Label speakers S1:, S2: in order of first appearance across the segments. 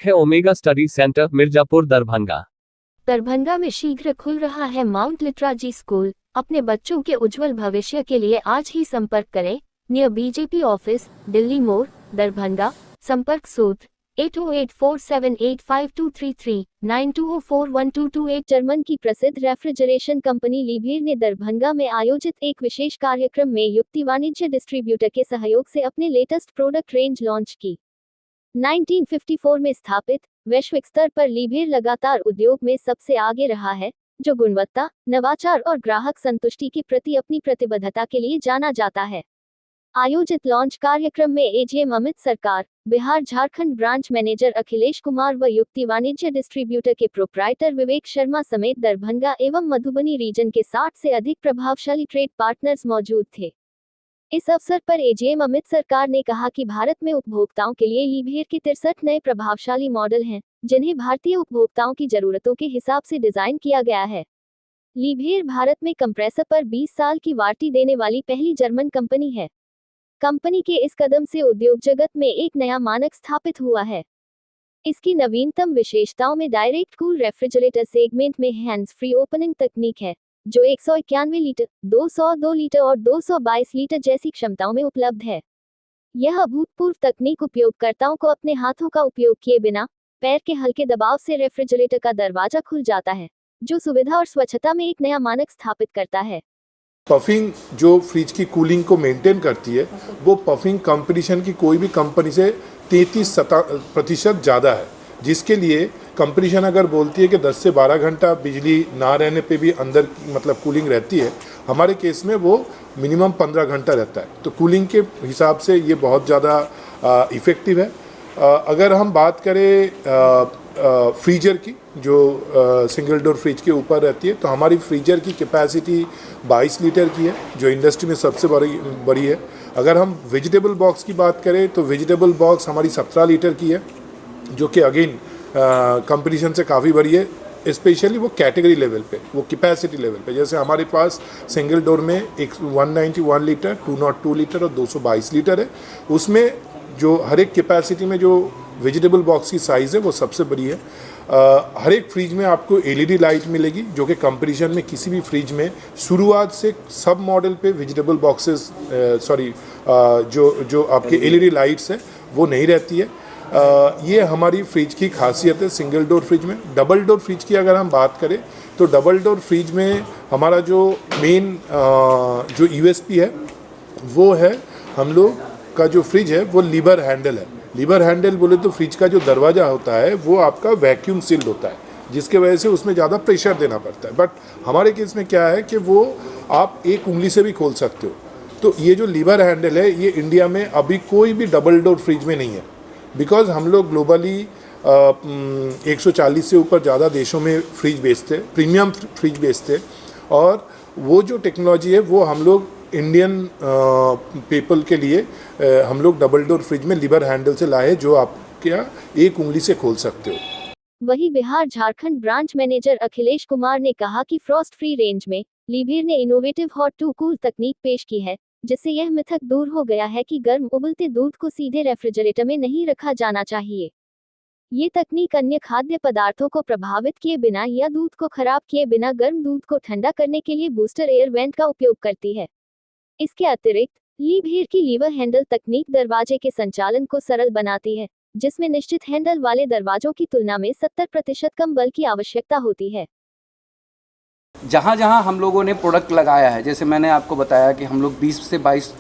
S1: है omega study centre Mirzapur Darbhanga.
S2: Darbhanga में शीघ्र खुल रहा है माउंट लिटराजी स्कूल। अपने बच्चों के उज्जवल भविष्य के लिए आज ही संपर्क करें। नियर बीजेपी ऑफिस, दिल्ली मोड़, दरभंगा। संपर्क सूत्र 8084785233 92041228। जर्मन की प्रसिद्ध रेफ्रिजरेशन कंपनी लीबियर ने दरभंगा में आयोजित एक विशेष कार्यक्रम में युक्ति वाणिज्य डिस्ट्रीब्यूटर के सहयोग से अपने लेटेस्ट प्रोडक्ट रेंज लॉन्च की। 1954 में स्थापित वैश्विक स्तर पर लीबियर लगातार उद्योग में सबसे आगे रहा है, जो गुणवत्ता, नवाचार और ग्राहक संतुष्टि के प्रति अपनी प्रतिबद्धता के लिए जाना जाता है। आयोजित लॉन्च कार्यक्रम में एजीएम अमित सरकार, बिहार झारखंड ब्रांच मैनेजर अखिलेश कुमार व युक्ति वाणिज्य डिस्ट्रीब्यूटर के प्रोप्राइटर विवेक शर्मा समेत दरभंगा एवं मधुबनी रीजन के 60 से अधिक प्रभावशाली ट्रेड पार्टनर्स मौजूद थे। इस अवसर पर एजीएम अमित सरकार ने कहा कि भारत में उपभोक्ताओं के लिए लीबियर के 63 नए प्रभावशाली मॉडल हैं, जिन्हें भारतीय उपभोक्ताओं की जरूरतों के हिसाब से डिजाइन किया गया है। लीबियर भारत में कंप्रेसर पर 20 साल की वारंटी देने वाली पहली जर्मन कंपनी है। कंपनी के इस कदम से उद्योग जगत में एक नया मानक स्थापित हुआ है। इसकी नवीनतम विशेषताओं में डायरेक्ट कूल रेफ्रिजरेटर सेगमेंट में हैंड्स फ्री ओपनिंग तकनीक है, जो 191 लीटर, 202 लीटर और 222 लीटर जैसी क्षमताओं में उपलब्ध है। यह अभूतपूर्व तकनीक उपयोगकर्ताओं को अपने हाथों का उपयोग किए बिना पैर के हल्के दबाव से रेफ्रिजरेटर का दरवाजा खुल जाता है, जो सुविधा और स्वच्छता में एक नया मानक स्थापित करता है।
S3: पफिंग जो फ्रिज की कूलिंग को मेंटेन करती है, वो पफिंग कंपटीशन की कोई भी कंपनी से 33% ज़्यादा है, जिसके लिए कंपटीशन अगर बोलती है कि 10 से 12 घंटा बिजली ना रहने पे भी अंदर मतलब कूलिंग रहती है, हमारे केस में वो मिनिमम 15 घंटा रहता है। तो कूलिंग के हिसाब से ये बहुत ज़्यादा इफ़ेक्टिव है। अगर हम बात करें फ्रीजर की, जो सिंगल डोर फ्रिज के ऊपर रहती है, तो हमारी फ्रीजर की कैपेसिटी 22 लीटर की है, जो इंडस्ट्री में सबसे बड़ी है। अगर हम वेजिटेबल बॉक्स की बात करें तो वेजिटेबल बॉक्स हमारी 17 लीटर की है, जो कि अगेन कंपटीशन से काफ़ी बड़ी है, स्पेशली वो कैटेगरी लेवल पे, वो कैपेसिटी लेवल पे। जैसे हमारे पास सिंगल डोर में 191 लीटर, 202 लीटर और 222 लीटर है। उसमें जो हर एक कैपेसिटी में जो वेजिटेबल बॉक्स की साइज़ है वो सबसे बड़ी है। हर एक फ्रिज में आपको एलईडी लाइट मिलेगी, जो कि कंपटीशन में किसी भी फ्रिज में शुरुआत से सब मॉडल पे वेजिटेबल बॉक्सेस जो आपके एलईडी लाइट्स है वो नहीं रहती है। ये हमारी फ्रिज की खासियत है सिंगल डोर फ्रिज में। डबल डोर फ्रिज की अगर हम बात करें तो डबल डोर फ्रिज में हमारा जो मेन जो यूएसपी है वो है, हम लोग का जो फ्रिज है वो लीवर हैंडल है। लीवर हैंडल बोले तो फ्रिज का जो दरवाज़ा होता है वो आपका वैक्यूम सील्ड होता है, जिसके वजह से उसमें ज़्यादा प्रेशर देना पड़ता है। बट हमारे केस में क्या है कि वो आप एक उंगली से भी खोल सकते हो। तो ये जो लीवर हैंडल है, ये इंडिया में अभी कोई भी डबल डोर फ्रिज में नहीं है, बिकॉज हम लोग ग्लोबली 140 से ऊपर ज़्यादा देशों में फ्रिज बेचते, प्रीमियम फ्रिज बेचते, और वो जो टेक्नोलॉजी है वो हम लोग इंडियन पीपल के लिए हम लोग डबल डोर फ्रिज में लीवर हैंडल से लाए, जो आप क्या एक उंगली से खोल सकते हो।
S2: वहीं बिहार झारखंड ब्रांच मैनेजर अखिलेश कुमार ने कहा कि फ्रॉस्ट फ्री रेंज में लीबियर ने इनोवेटिव हॉट टू कूल तकनीक पेश की है, जिससे यह मिथक दूर हो गया है कि गर्म उबलते दूध को सीधे रेफ्रिजरेटर में नहीं रखा जाना चाहिए। ये तकनीक अन्य खाद्य पदार्थों को प्रभावित किए बिना या दूध को खराब किए बिना गर्म दूध को ठंडा करने के लिए बूस्टर एयर वेंट का उपयोग करती है। इसके अतिरिक्त लीबियर की लीवर हैंडल तकनीक दरवाजे के संचालन को सरल बनाती है, जिसमें निश्चित हैंडल वाले दरवाजों की तुलना में 70% कम बल की आवश्यकता होती है।
S4: जहाँ जहाँ हम लोगों ने प्रोडक्ट लगाया है, जैसे मैंने आपको बताया कि हम लोग 20 से 22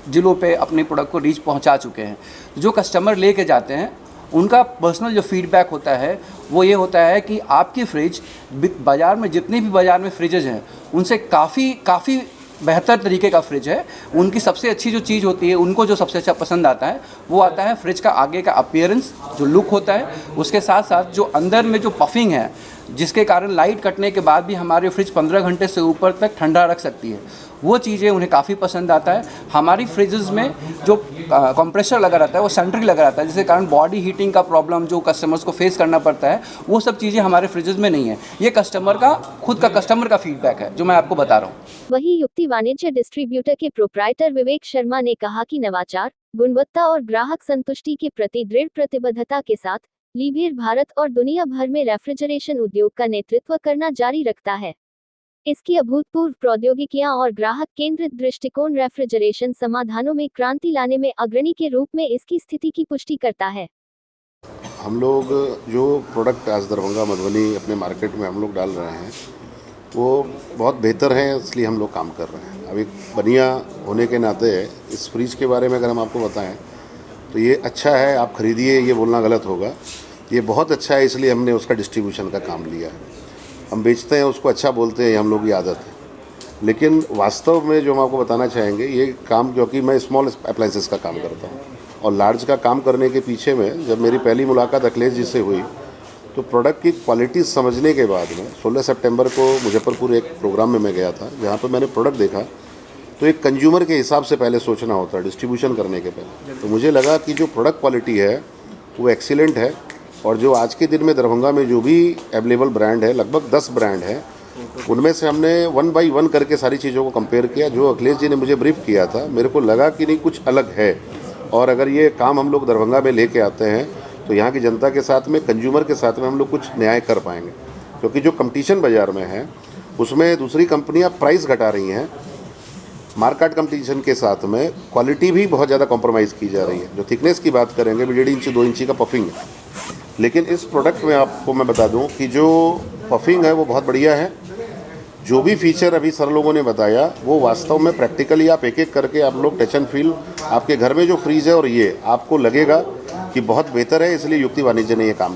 S4: जिलों पे अपने प्रोडक्ट को रीच पहुँचा चुके हैं। जो कस्टमर लेके जाते हैं उनका पर्सनल जो फीडबैक होता है वो ये होता है कि आपकी फ्रिज बाज़ार में जितने भी बाज़ार में फ्रिजेज हैं उनसे काफ़ी बेहतर तरीके का फ्रिज है। उनकी सबसे अच्छी जो चीज़ होती है, उनको जो सबसे अच्छा पसंद आता है वो आता है फ्रिज का आगे का अपीयरेंस, जो लुक होता है, उसके साथ साथ जो अंदर में जो पफिंग है, जिसके कारण लाइट कटने के बाद भी हमारे फ्रिज 15 घंटे से ऊपर तक ठंडा रख सकती है। वो चीज़ें उन्हें काफ़ी पसंद आता है। हमारी फ्रिजेज़ में जो कंप्रेसर लगा रहता है वो सेंट्रल लगा रहता है, जिसके कारण बॉडी हीटिंग का प्रॉब्लम जो कस्टमर्स को फेस करना पड़ता है, वो सब चीज़ें हमारे फ्रिजेज़ में नहीं है। ये कस्टमर का फीडबैक है जो मैं आपको बता रहा हूँ।
S2: वहीं युक्ति वाणिज्य डिस्ट्रीब्यूटर के प्रोप्राइटर विवेक शर्मा ने कहा कि नवाचार, गुणवत्ता और ग्राहक संतुष्टि के प्रति दृढ़ प्रतिबद्धता के साथ लीभेर भारत और दुनिया भर में रेफ्रिजरेशन उद्योग का नेतृत्व करना जारी रखता है। इसकी अभूतपूर्व प्रौद्योगिकियां और ग्राहक केंद्रित दृष्टिकोण रेफ्रिजरेशन समाधानों में क्रांति लाने में अग्रणी के रूप में इसकी स्थिति की पुष्टि करता है।
S5: हम लोग जो प्रोडक्ट आज दरभंगा मधुबनी अपने मार्केट में हम लोग डाल रहे हैं वो बहुत बेहतर है, इसलिए हम लोग काम कर रहे हैं। अब एक बनिया होने के नाते इस फ्रिज के बारे में अगर हम आपको बताएं तो ये अच्छा है, आप खरीदिए ये बोलना गलत होगा। ये बहुत अच्छा है, इसलिए हमने उसका डिस्ट्रीब्यूशन का काम लिया है। हम बेचते हैं उसको अच्छा बोलते हैं, ये हम लोग की आदत है। लेकिन वास्तव में जो हम आपको बताना चाहेंगे ये काम, क्योंकि मैं स्मॉल अप्लायंसेस का काम करता हूँ और लार्ज का काम करने के पीछे में जब मेरी पहली मुलाकात अखिलेश जी से हुई तो प्रोडक्ट की क्वालिटी समझने के बाद में 16 सितंबर को मुजफ्फरपुर एक प्रोग्राम में मैं गया था, जहाँ पर मैंने प्रोडक्ट देखा तो एक कंज्यूमर के हिसाब से पहले सोचना होता है डिस्ट्रीब्यूशन करने के पहले। तो मुझे लगा कि जो प्रोडक्ट क्वालिटी है वो एक्सीलेंट है और जो आज के दिन में दरभंगा में जो भी अवेलेबल ब्रांड है, लगभग 10 ब्रांड है, उनमें से हमने 1 बाई 1 करके सारी चीज़ों को कंपेयर किया। जो अखिलेश जी ने मुझे ब्रीफ किया था मेरे को लगा कि नहीं कुछ अलग है, और अगर ये काम हम लोग दरभंगा में लेके आते हैं तो यहाँ की जनता के साथ में, कंज्यूमर के साथ में हम लोग कुछ न्याय कर पाएंगे। क्योंकि जो कंपटीशन बाज़ार में है उसमें दूसरी कंपनियाँ प्राइस घटा रही हैं, मार्केट कंपटीशन के साथ में क्वालिटी भी बहुत ज़्यादा कॉम्प्रोमाइज़ की जा रही है। जो थिकनेस की बात करेंगे 1.5 इंची 2 इंची का पफिंग है, लेकिन इस प्रोडक्ट में आपको मैं बता दूं कि जो पफिंग है वो बहुत बढ़िया है। जो भी फीचर अभी सर लोगों ने बताया वो वास्तव में प्रैक्टिकली आप एक एक करके आप लोग टच एंड फील, आपके घर में जो फ्रीज है और ये आपको लगेगा कि बहुत बेहतर है, इसलिए युक्ति वाणिज्य ने ये काम